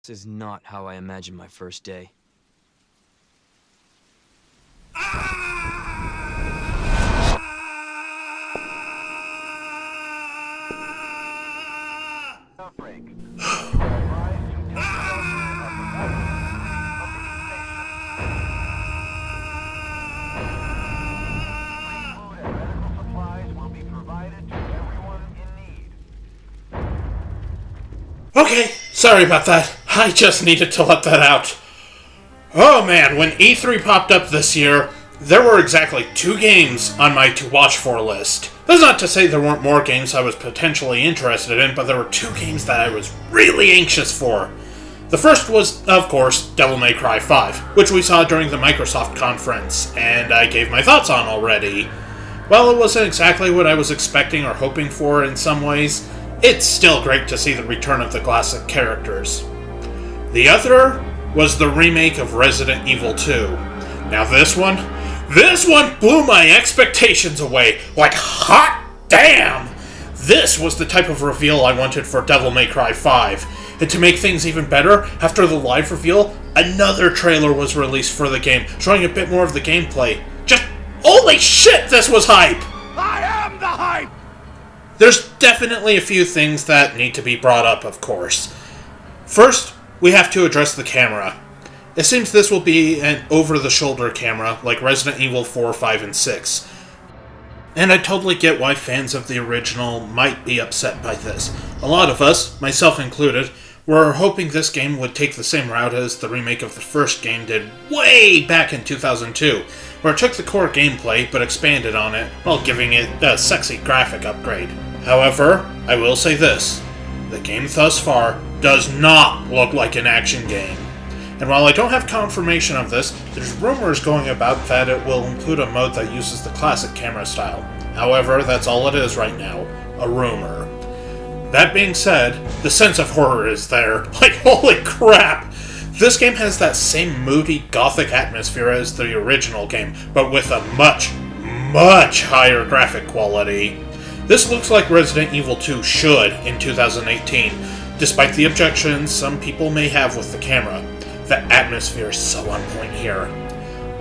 This is not how I imagined my first day. Okay, sorry about that. I just needed to let that out. Oh man, when E3 popped up this year, there were exactly 2 games on my to-watch for list. That's not to say there weren't more games I was potentially interested in, but there were 2 games that I was really anxious for. The first was, of course, Devil May Cry 5, which we saw during the Microsoft conference, and I gave my thoughts on already. While it wasn't exactly what I was expecting or hoping for in some ways, it's still great to see the return of the classic characters. The other was the remake of Resident Evil 2. Now this one blew my expectations away, like hot damn! This was the type of reveal I wanted for Devil May Cry 5. And to make things even better, after the live reveal, another trailer was released for the game, showing a bit more of the gameplay. Just, holy shit, this was hype! I am the hype! There's definitely a few things that need to be brought up, of course. First, we have to address the camera. It seems this will be an over-the-shoulder camera, like Resident Evil 4, 5, and 6. And I totally get why fans of the original might be upset by this. A lot of us, myself included, were hoping this game would take the same route as the remake of the first game did way back in 2002, where it took the core gameplay but expanded on it while giving it a sexy graphic upgrade. However, I will say this, the game thus far does not look like an action game. And while I don't have confirmation of this, there's rumors going about that it will include a mode that uses the classic camera style. However, that's all it is right now, a rumor. That being said, the sense of horror is there. Like, holy crap! This game has that same moody, gothic atmosphere as the original game, but with a much, much higher graphic quality. This looks like Resident Evil 2 should in 2018, despite the objections some people may have with the camera. The atmosphere is so on point here.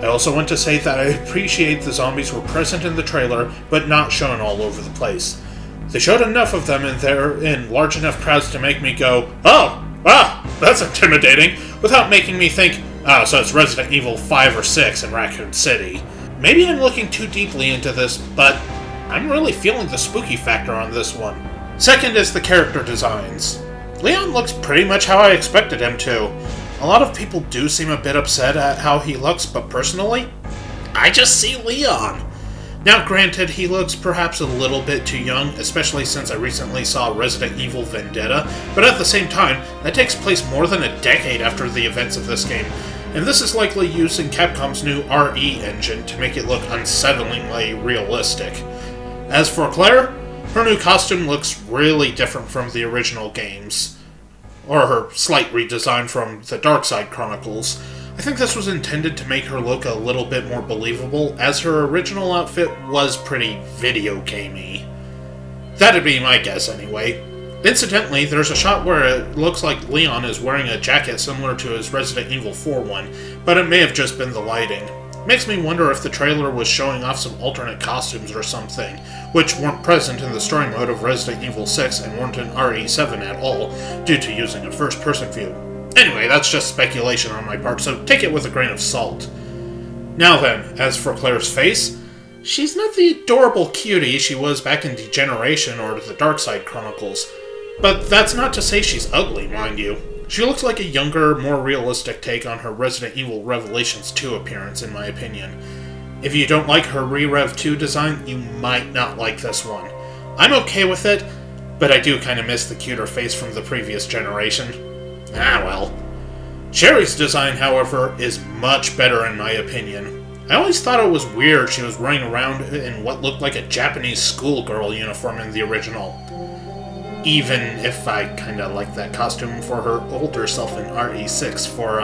I also want to say that I appreciate the zombies were present in the trailer, but not shown all over the place. They showed enough of them in large enough crowds to make me go, oh, wow, that's intimidating, without making me think, oh, so it's Resident Evil 5 or 6 in Raccoon City. Maybe I'm looking too deeply into this, but I'm really feeling the spooky factor on this one. Second is the character designs. Leon looks pretty much how I expected him to. A lot of people do seem a bit upset at how he looks, but personally, I just see Leon. Now granted, he looks perhaps a little bit too young, especially since I recently saw Resident Evil Vendetta, but at the same time, that takes place more than a decade after the events of this game, and this is likely using Capcom's new RE engine to make it look unsettlingly realistic. As for Claire, her new costume looks really different from the original games, or her slight redesign from the Dark Side Chronicles. I think this was intended to make her look a little bit more believable, as her original outfit was pretty video gamey. That'd be my guess anyway. Incidentally, there's a shot where it looks like Leon is wearing a jacket similar to his Resident Evil 4 one, but it may have just been the lighting. Makes me wonder if the trailer was showing off some alternate costumes or something, which weren't present in the story mode of Resident Evil 6 and weren't in RE7 at all, due to using a first-person view. Anyway, that's just speculation on my part, so take it with a grain of salt. Now then, as for Claire's face, she's not the adorable cutie she was back in Degeneration or the Dark Side Chronicles. But that's not to say she's ugly, mind you. She looks like a younger, more realistic take on her Resident Evil Revelations 2 appearance, in my opinion. If you don't like her Re-Rev 2 design, you might not like this one. I'm okay with it, but I do kind of miss the cuter face from the previous generation. Ah well. Sherry's design, however, is much better in my opinion. I always thought it was weird she was running around in what looked like a Japanese schoolgirl uniform in the original. Even if I kinda like that costume for her older self in RE6 for,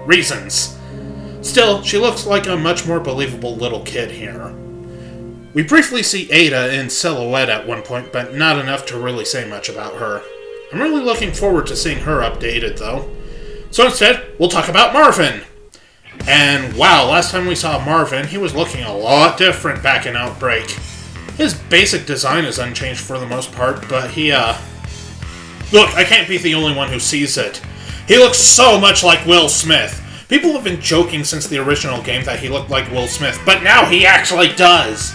reasons. Still, she looks like a much more believable little kid here. We briefly see Ada in silhouette at one point, but not enough to really say much about her. I'm really looking forward to seeing her updated, though. So instead, we'll talk about Marvin. And wow, last time we saw Marvin, he was looking a lot different back in Outbreak. His basic design is unchanged for the most part, but he, Look, I can't be the only one who sees it. He looks so much like Will Smith. People have been joking since the original game that he looked like Will Smith, but now he actually does.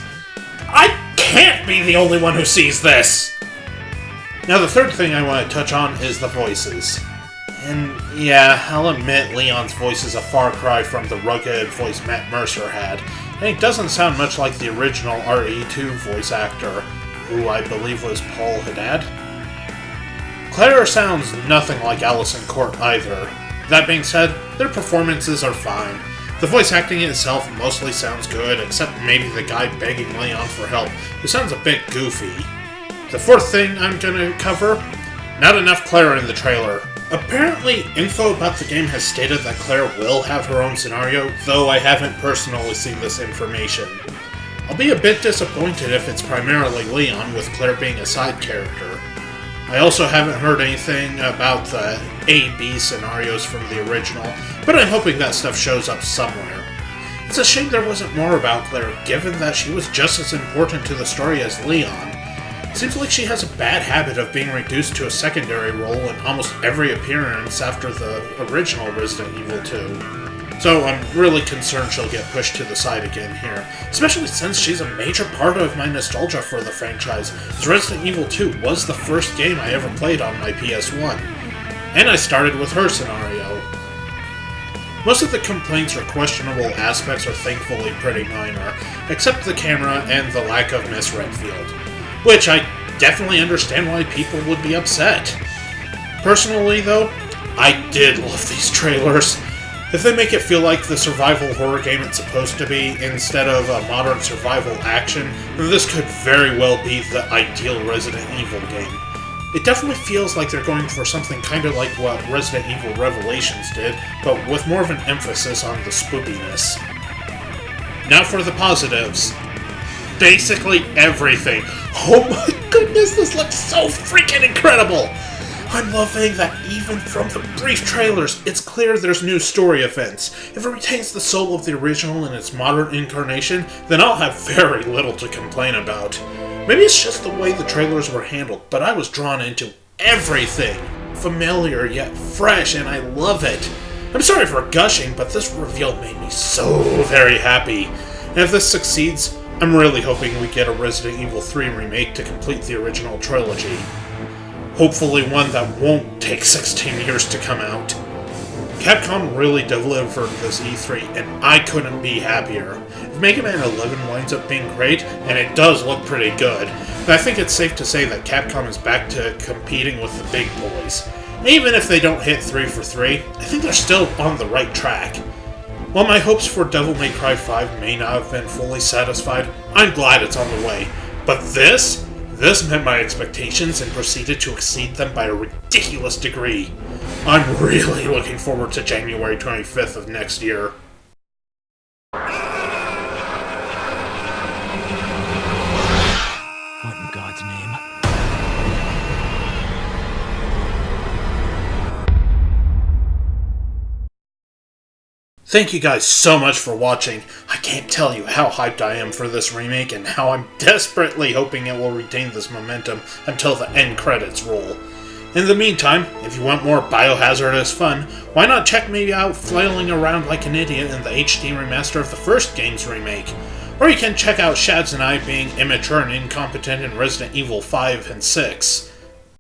I can't be the only one who sees this. Now, the third thing I want to touch on is the voices. And yeah, I'll admit Leon's voice is a far cry from the rugged voice Matt Mercer had, and he doesn't sound much like the original RE2 voice actor, who I believe was Paul Haddad. Claire sounds nothing like Allison Court either. That being said, their performances are fine. The voice acting itself mostly sounds good, except maybe the guy begging Leon for help, who sounds a bit goofy. The fourth thing I'm gonna cover, not enough Claire in the trailer. Apparently, info about the game has stated that Claire will have her own scenario, though I haven't personally seen this information. I'll be a bit disappointed if it's primarily Leon, with Claire being a side character. I also haven't heard anything about the A-B scenarios from the original, but I'm hoping that stuff shows up somewhere. It's a shame there wasn't more about Claire, given that she was just as important to the story as Leon. Seems like she has a bad habit of being reduced to a secondary role in almost every appearance after the original Resident Evil 2. So I'm really concerned she'll get pushed to the side again here, especially since she's a major part of my nostalgia for the franchise, as Resident Evil 2 was the first game I ever played on my PS1. And I started with her scenario. Most of the complaints or questionable aspects are thankfully pretty minor, except the camera and the lack of Miss Redfield, which I definitely understand why people would be upset. Personally, though, I did love these trailers. If they make it feel like the survival horror game it's supposed to be, instead of a modern survival action, then this could very well be the ideal Resident Evil game. It definitely feels like they're going for something kind of like what Resident Evil Revelations did, but with more of an emphasis on the spoopiness. Now for the positives. Basically everything. Oh my goodness, this looks so freaking incredible! I'm loving that even from the brief trailers, it's clear there's new story events. If it retains the soul of the original in its modern incarnation, then I'll have very little to complain about. Maybe it's just the way the trailers were handled, but I was drawn into everything. Familiar yet fresh, and I love it. I'm sorry for gushing, but this reveal made me so very happy. And if this succeeds, I'm really hoping we get a Resident Evil 3 remake to complete the original trilogy. Hopefully one that won't take 16 years to come out. Capcom really delivered this E3, and I couldn't be happier. If Mega Man 11 winds up being great, and it does look pretty good, then I think it's safe to say that Capcom is back to competing with the big boys. Even if they don't hit 3 for 3, I think they're still on the right track. While my hopes for Devil May Cry 5 may not have been fully satisfied, I'm glad it's on the way. But this met my expectations and proceeded to exceed them by a ridiculous degree. I'm really looking forward to January 25th of next year. What in God's name? Thank you guys so much for watching. I can't tell you how hyped I am for this remake and how I'm desperately hoping it will retain this momentum until the end credits roll. In the meantime, if you want more biohazardous fun, why not check me out flailing around like an idiot in the HD remaster of the first game's remake? Or you can check out Shads and I being immature and incompetent in Resident Evil 5 and 6.